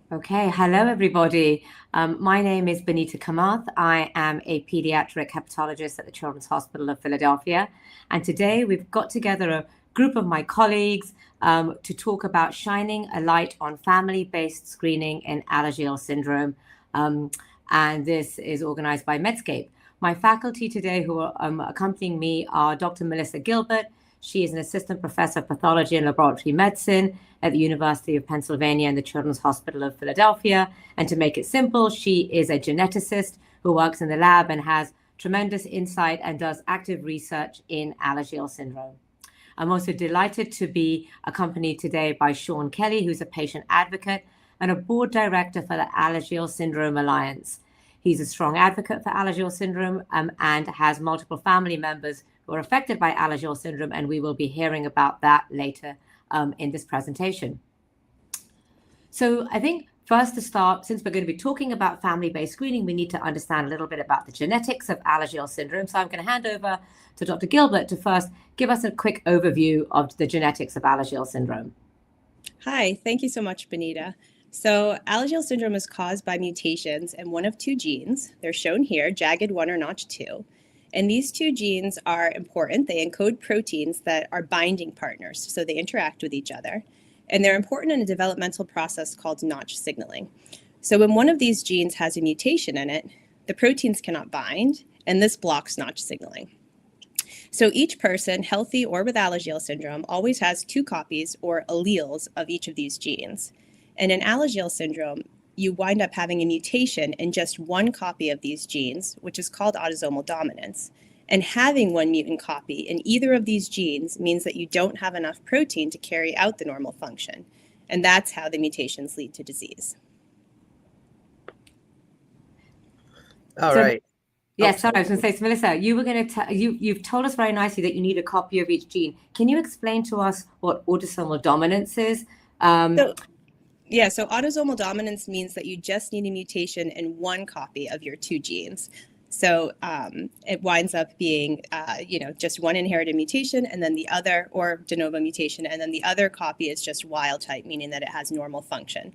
Okay, hello everybody. My name is Binita Kamath. I am a pediatric hepatologist at the Children's Hospital of Philadelphia. And today we've got together a group of my colleagues to talk about shining a light on family-based screening in Alagille syndrome. And this is organized by Medscape. My faculty today who are accompanying me are Dr. Melissa Gilbert. She is an assistant professor of pathology and laboratory medicine at the University of Pennsylvania and the Children's Hospital of Philadelphia. And to make it simple, she is a geneticist who works in the lab and has tremendous insight and does active research in Alagille syndrome. I'm also delighted to be accompanied today by Sean Kelley, who's a patient advocate and a board director for the Alagille Syndrome Alliance. He's a strong advocate for Alagille syndrome and has multiple family members who are affected by Alagille syndrome, and we will be hearing about that later in this presentation. So I think first to start, since we're going to be talking about family-based screening, we need to understand a little bit about the genetics of Alagille syndrome. So I'm going to hand over to Dr. Gilbert to first give us a quick overview of the genetics of Alagille syndrome. Hi, thank you so much, Binita. So Alagille syndrome is caused by mutations in one of two genes. They're shown here, jagged 1 or notch 2. And these two genes are important. They encode proteins that are binding partners, so they interact with each other. And they're important in a developmental process called notch signaling. So when one of these genes has a mutation in it, the proteins cannot bind, and this blocks notch signaling. So each person, healthy or with Alagille syndrome, always has 2 copies or alleles of each of these genes. And in Alagille syndrome, you wind up having a mutation in just 1 copy of these genes, which is called autosomal dominance. And having 1 mutant copy in either of these genes means that you don't have enough protein to carry out the normal function. And that's how the mutations lead to disease. All right. Yes, sorry, I was going to say, so Melissa, you were going to you've told us very nicely that you need a copy of each gene. Can you explain to us what autosomal dominance is? So autosomal dominance means that you just need a mutation in 1 copy of your 2 genes. So it winds up being, just 1 inherited mutation and then the other, or de novo mutation, and then the other copy is just wild type, meaning that it has normal function.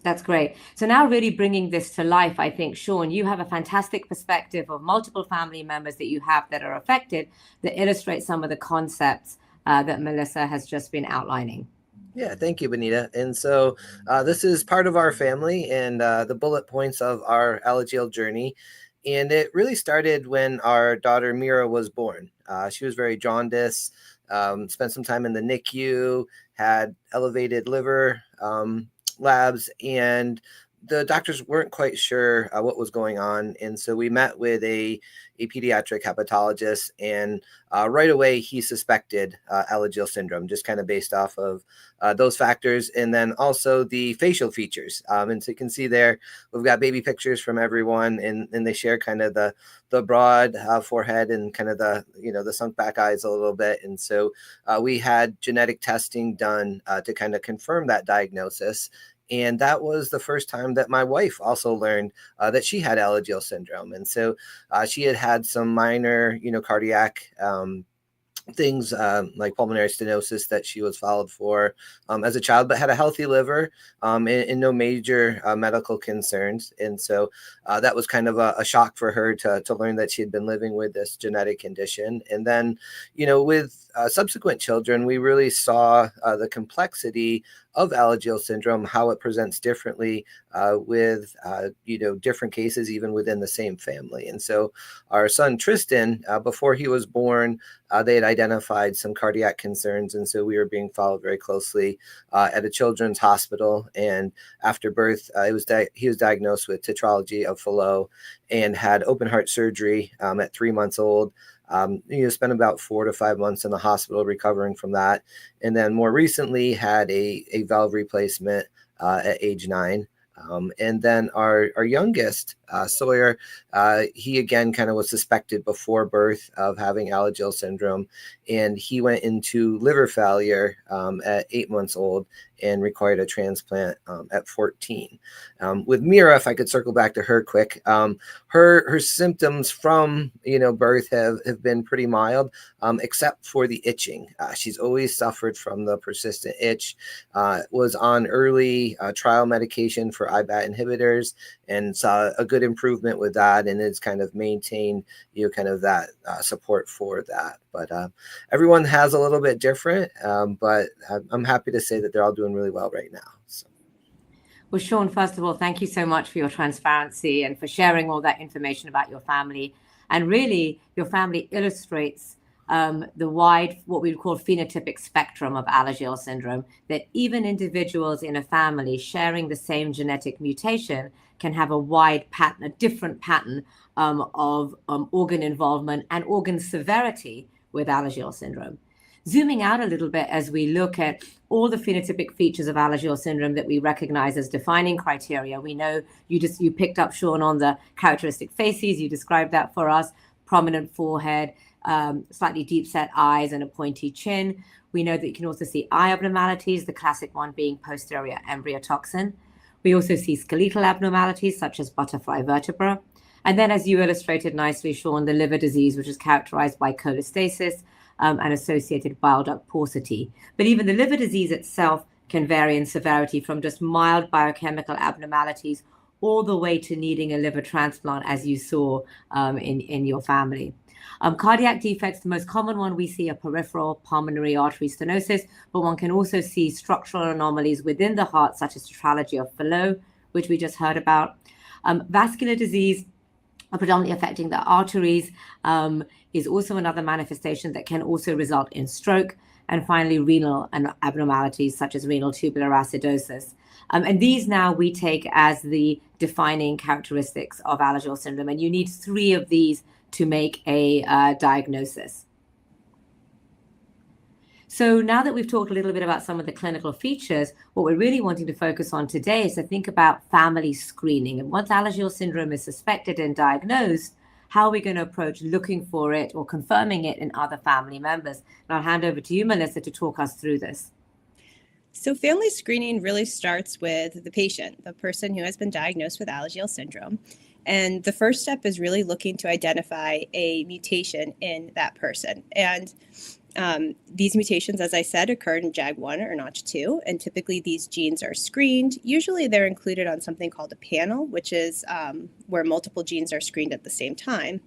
That's great. So now really bringing this to life, I think, Sean, you have a fantastic perspective of multiple family members that you have that are affected that illustrate some of the concepts that Melissa has just been outlining. Yeah, thank you, Binita. And so this is part of our family and the bullet points of our Alagille journey. And it really started when our daughter Mira was born. She was very jaundiced, spent some time in the NICU, had elevated liver labs, and the doctors weren't quite sure what was going on. And so we met with a pediatric hepatologist, and right away he suspected Alagille syndrome, just kind of based off of those factors. And then also the facial features. And so you can see there, we've got baby pictures from everyone, and they share kind of the broad forehead and kind of the sunk back eyes a little bit. And so we had genetic testing done to kind of confirm that diagnosis. And that was the first time that my wife also learned that she had Alagille syndrome. And so she had some minor, cardiac things like pulmonary stenosis that she was followed for as a child, but had a healthy liver and no major medical concerns. And so that was kind of a shock for her to learn that she had been living with this genetic condition. And then, with subsequent children, we really saw the complexity of Alagille syndrome, how it presents differently with, different cases, even within the same family. And so our son, Tristan, before he was born, they had identified some cardiac concerns. And so we were being followed very closely at a children's hospital. And after birth, he was diagnosed with tetralogy of Fallot and had open heart surgery at 3 months old. Spent about 4 to 5 months in the hospital recovering from that. And then more recently had a valve replacement at age 9. And then our youngest, Sawyer, he again kind of was suspected before birth of having Alagille syndrome, and he went into liver failure at 8 months old and required a transplant at 14. With Mira, if I could circle back to her quick, her symptoms from birth have been pretty mild, except for the itching. She's always suffered from the persistent itch. Was on early trial medication for IBAT inhibitors and saw a good improvement with that, and has kind of maintained kind of that support for that. But everyone has a little bit different, but I'm happy to say that they're all doing really well right now. So. Well, Sean, first of all, thank you so much for your transparency and for sharing all that information about your family. And really, your family illustrates the wide, what we would call phenotypic spectrum of Alagille syndrome, that even individuals in a family sharing the same genetic mutation can have a wide pattern, a different pattern of organ involvement and organ severity with Alagille syndrome. Zooming out a little bit as we look at all the phenotypic features of Alagille syndrome that we recognize as defining criteria. We know you picked up, Sean, on the characteristic faces. You described that for us: prominent forehead, slightly deep set eyes, and a pointy chin. We know that you can also see eye abnormalities, the classic one being posterior embryotoxin. We also see skeletal abnormalities such as butterfly vertebra. And then, as you illustrated nicely, Sean, the liver disease, which is characterized by cholestasis and associated bile duct paucity. But even the liver disease itself can vary in severity from just mild biochemical abnormalities all the way to needing a liver transplant, as you saw in your family. Cardiac defects, the most common one we see are peripheral pulmonary artery stenosis, but one can also see structural anomalies within the heart, such as tetralogy of Fallot, which we just heard about. Vascular disease, predominantly affecting the arteries, is also another manifestation that can also result in stroke. And finally, renal abnormalities such as renal tubular acidosis. And these now we take as the defining characteristics of Alagille syndrome. And you need 3 of these to make a diagnosis. So now that we've talked a little bit about some of the clinical features, what we're really wanting to focus on today is to think about family screening. And once Alagille syndrome is suspected and diagnosed, how are we going to approach looking for it or confirming it in other family members? And I'll hand over to you, Melissa, to talk us through this. So family screening really starts with the patient, the person who has been diagnosed with Alagille syndrome. And the first step is really looking to identify a mutation in that person. And these mutations, as I said, occurred in JAG1 or Notch2, and typically these genes are screened. Usually they're included on something called a panel, which is where multiple genes are screened at the same time.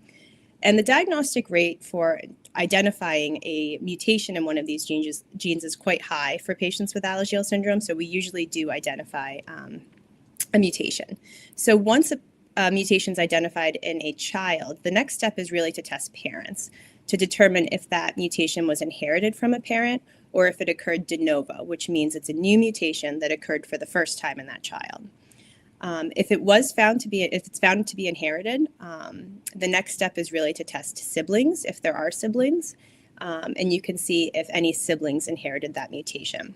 And the diagnostic rate for identifying a mutation in one of these genes is quite high for patients with Alagille syndrome, so we usually do identify a mutation. So once a mutation is identified in a child, the next step is really to test parents to determine if that mutation was inherited from a parent or if it occurred de novo, which means it's a new mutation that occurred for the first time in that child. If it's found to be inherited, the next step is really to test siblings, if there are siblings, and you can see if any siblings inherited that mutation.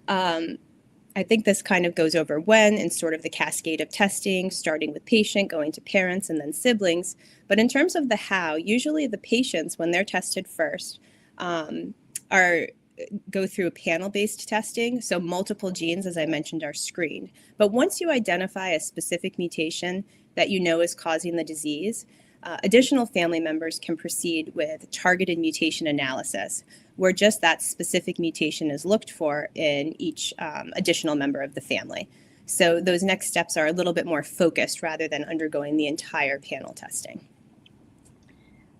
I think this kind of goes over when and sort of the cascade of testing, starting with patient, going to parents, and then siblings. But in terms of the how, usually the patients, when they're tested first, go through a panel-based testing. So multiple genes, as I mentioned, are screened. But once you identify a specific mutation that you know is causing the disease, additional family members can proceed with targeted mutation analysis, where just that specific mutation is looked for in each additional member of the family. So those next steps are a little bit more focused rather than undergoing the entire panel testing.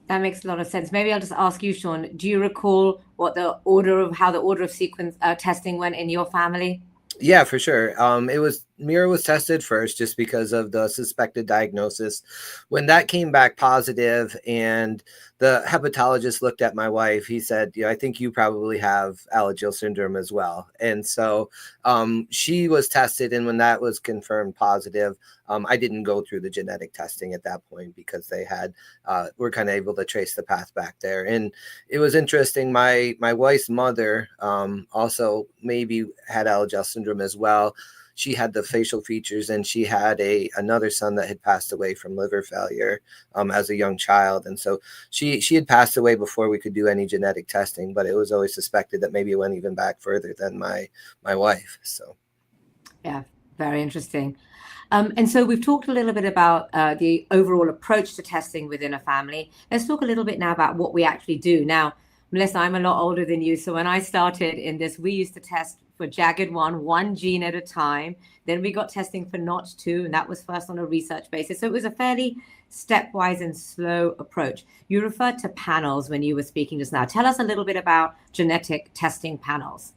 That makes a lot of sense. Maybe I'll just ask you, Sean, do you recall how the order of sequence testing went in your family? Yeah, for sure. Mira was tested first just because of the suspected diagnosis. When that came back positive and the hepatologist looked at my wife, he said, I think you probably have Alagille syndrome as well. And so she was tested. And when that was confirmed positive, I didn't go through the genetic testing at that point because they were kind of able to trace the path back there. And it was interesting. My wife's mother also maybe had Alagille syndrome as well. she had the facial features, and she had another son that had passed away from liver failure as a young child. And so she had passed away before we could do any genetic testing, but it was always suspected that maybe it went even back further than my wife. So yeah, very interesting. And so we've talked a little bit about the overall approach to testing within a family. Let's talk a little bit now about what we actually do. Now, Melissa, I'm a lot older than you. So when I started in this, we used to test for jagged one gene at a time. Then we got testing for Notch2, and that was first on a research basis. So it was a fairly stepwise and slow approach. You referred to panels when you were speaking just now. Tell us a little bit about genetic testing panels.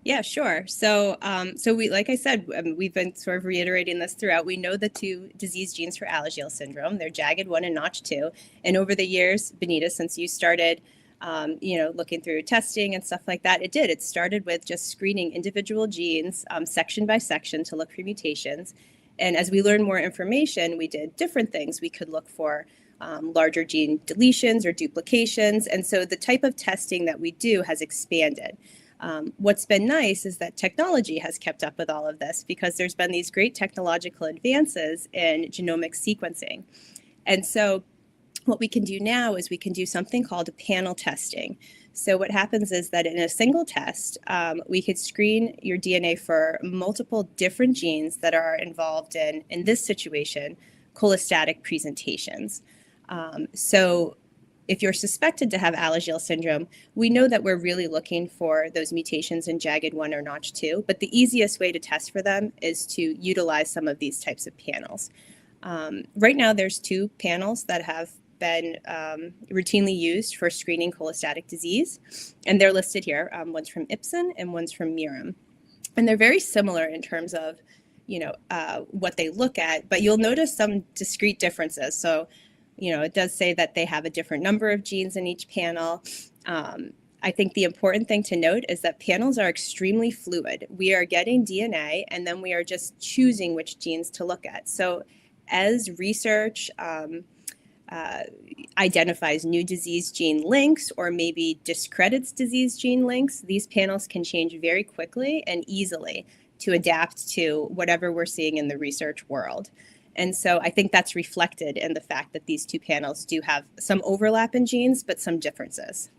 Yeah, sure. So we, like I said, we've been sort of reiterating this throughout. We know the two disease genes for Alagille syndrome. They're jagged1 and Notch2. And over the years, Binita, since you started, looking through testing and stuff like that, it started with just screening individual genes section by section to look for mutations. And as we learned more information, we did different things. We could look for larger gene deletions or duplications. And so the type of testing that we do has expanded. What's been nice is that technology has kept up with all of this, because there's been these great technological advances in genomic sequencing. And so what we can do now is we can do something called panel testing. So what happens is that in a single test, we could screen your DNA for multiple different genes that are involved in this situation, cholestatic presentations. So if you're suspected to have Alagille syndrome, we know that we're really looking for those mutations in jagged1 or Notch2, but the easiest way to test for them is to utilize some of these types of panels. Right now, there's two panels that have been routinely used for screening cholestatic disease, and they're listed here. One's from Ipsen and one's from Mirum. And they're very similar in terms of, what they look at, but you'll notice some discrete differences. So it does say that they have a different number of genes in each panel. I think the important thing to note is that panels are extremely fluid. We are getting DNA, and then we are just choosing which genes to look at. So as research identifies new disease gene links, or maybe discredits disease gene links, these panels can change very quickly and easily to adapt to whatever we're seeing in the research world. And so I think that's reflected in the fact that these two panels do have some overlap in genes, but some differences.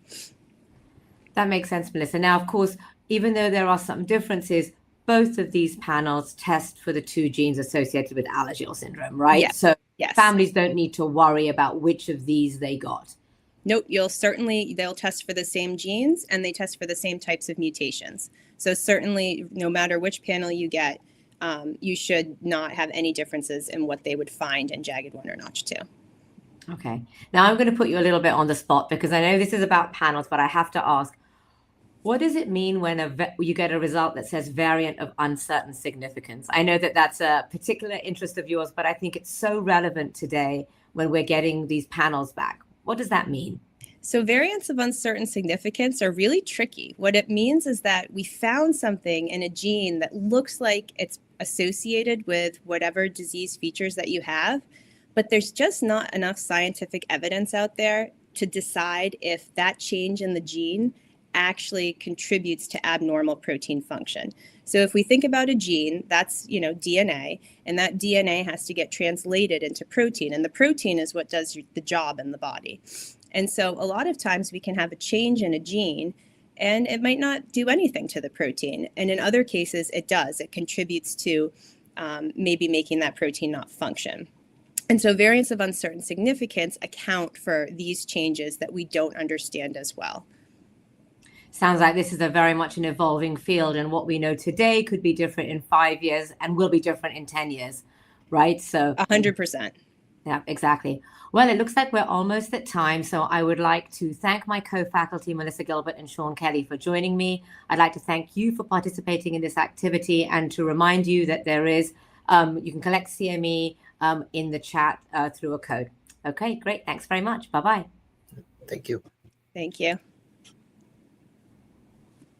That makes sense, Melissa. Now, of course, even though there are some differences, both of these panels test for the two genes associated with Alagille syndrome, right? Yes. So yes. Families don't need to worry about which of these they got. Nope, they'll test for the same genes, and they test for the same types of mutations. So certainly, no matter which panel you get, you should not have any differences in what they would find in jagged1 or Notch2. Okay. Now I'm going to put you a little bit on the spot, because I know this is about panels, but I have to ask, what does it mean when you get a result that says variant of uncertain significance? I know that that's a particular interest of yours, but I think it's so relevant today when we're getting these panels back. What does that mean? So variants of uncertain significance are really tricky. What it means is that we found something in a gene that looks like it's associated with whatever disease features that you have, but there's just not enough scientific evidence out there to decide if that change in the gene actually contributes to abnormal protein function. So if we think about a gene, that's DNA, and that DNA has to get translated into protein, and the protein is what does the job in the body. And so a lot of times we can have a change in a gene and it might not do anything to the protein. And in other cases, it does. It contributes to maybe making that protein not function. And so variants of uncertain significance account for these changes that we don't understand as well. Sounds like this is a very much an evolving field, and what we know today could be different in 5 years and will be different in 10 years, right? So 100%. Yeah, exactly. Well, it looks like we're almost at time. So I would like to thank my co-faculty, Melissa Gilbert and Sean Kelley, for joining me. I'd like to thank you for participating in this activity, and to remind you that there is, you can collect CME in the chat through a code. Okay, great. Thanks very much. Bye-bye. Thank you. Thank you.